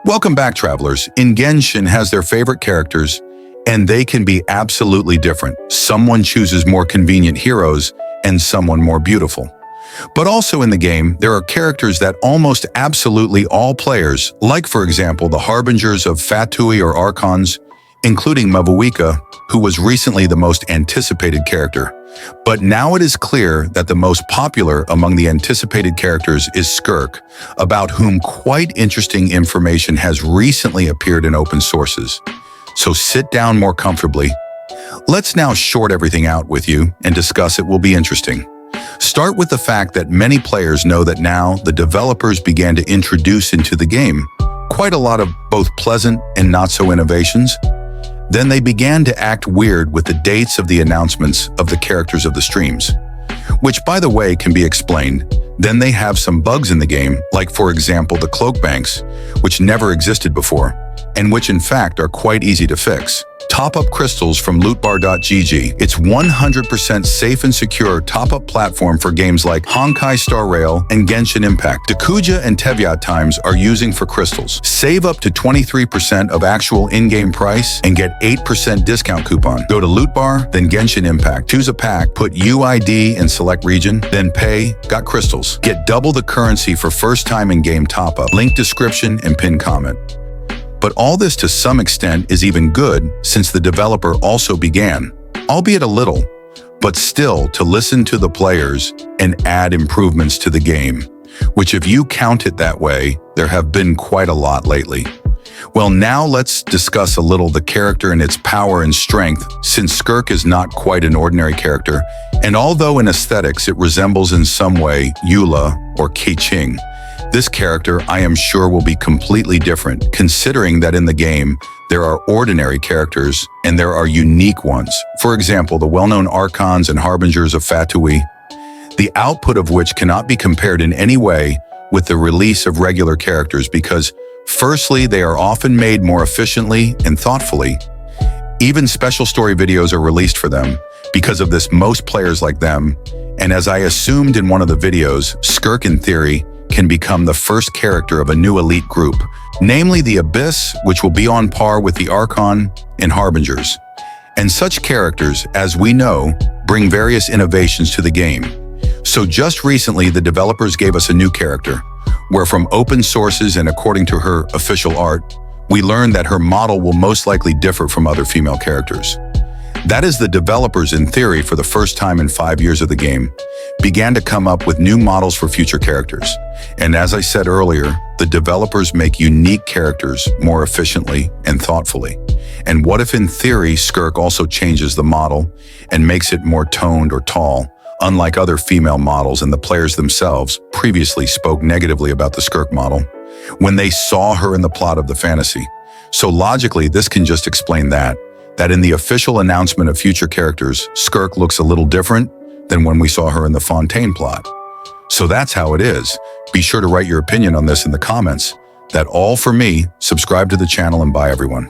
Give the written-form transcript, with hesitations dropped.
Welcome back, travelers. In Genshin has their favorite characters, and they can be absolutely different. Someone chooses more convenient heroes, and someone more beautiful. But also in the game, there are characters that almost absolutely all players, like for example the Harbingers of Fatui or Archons, including Mavuika, who was recently the most anticipated character. But now it is clear that the most popular among the anticipated characters is Skirk, about whom quite interesting information has recently appeared in open sources. So sit down more comfortably. Let's now short everything out with you and discuss. It will be interesting. Start with the fact that many players know that now the developers began to introduce into the game quite a lot of both pleasant and not so innovations. Then they began to act weird with the dates of the announcements of the characters of the streams, which by the way can be explained. Then they have some bugs in the game, like for example the cloak banks, which never existed before, and which in fact are quite easy to fix. Top-up crystals from lootbar.gg. It's 100% safe and secure top-up platform for games like Honkai Star Rail and Genshin Impact. Dakuja and Tevyat times are using for crystals. Save up to 23% of actual in-game price and get 8% discount coupon. Go to Lootbar, then Genshin Impact. Choose a pack, put UID and select region, then pay, got crystals. Get double the currency for first time in-game top-up. Link description and pin comment. But all this to some extent is even good since the developer also began, albeit a little, but still to listen to the players and add improvements to the game, which if you count it that way, there have been quite a lot lately. Well, now let's discuss a little the character and its power and strength, since Skirk is not quite an ordinary character, and although in aesthetics it resembles in some way Eula or Keqing, this character, I am sure, will be completely different, considering that in the game, there are ordinary characters and there are unique ones. For example, the well-known Archons and Harbingers of Fatui, the output of which cannot be compared in any way with the release of regular characters because, firstly, they are often made more efficiently and thoughtfully. Even special story videos are released for them. Because of this, most players like them, and as I assumed in one of the videos, Skirk in theory can become the first character of a new elite group, namely the Abyss, which will be on par with the Archon and Harbingers. And such characters, as we know, bring various innovations to the game. So just recently, the developers gave us a new character, where from open sources and according to her official art, we learned that her model will most likely differ from other female characters. That is, the developers, in theory, for the first time in 5 years of the game, began to come up with new models for future characters. And as I said earlier, the developers make unique characters more efficiently and thoughtfully. And what if in theory Skirk also changes the model and makes it more toned or tall, unlike other female models, and the players themselves previously spoke negatively about the Skirk model when they saw her in the plot of the fantasy. So logically, this can just explain that in the official announcement of future characters, Skirk looks a little different than when we saw her in the Fontaine plot. So that's how it is. Be sure to write your opinion on this in the comments. That all for me. Subscribe to the channel and bye everyone.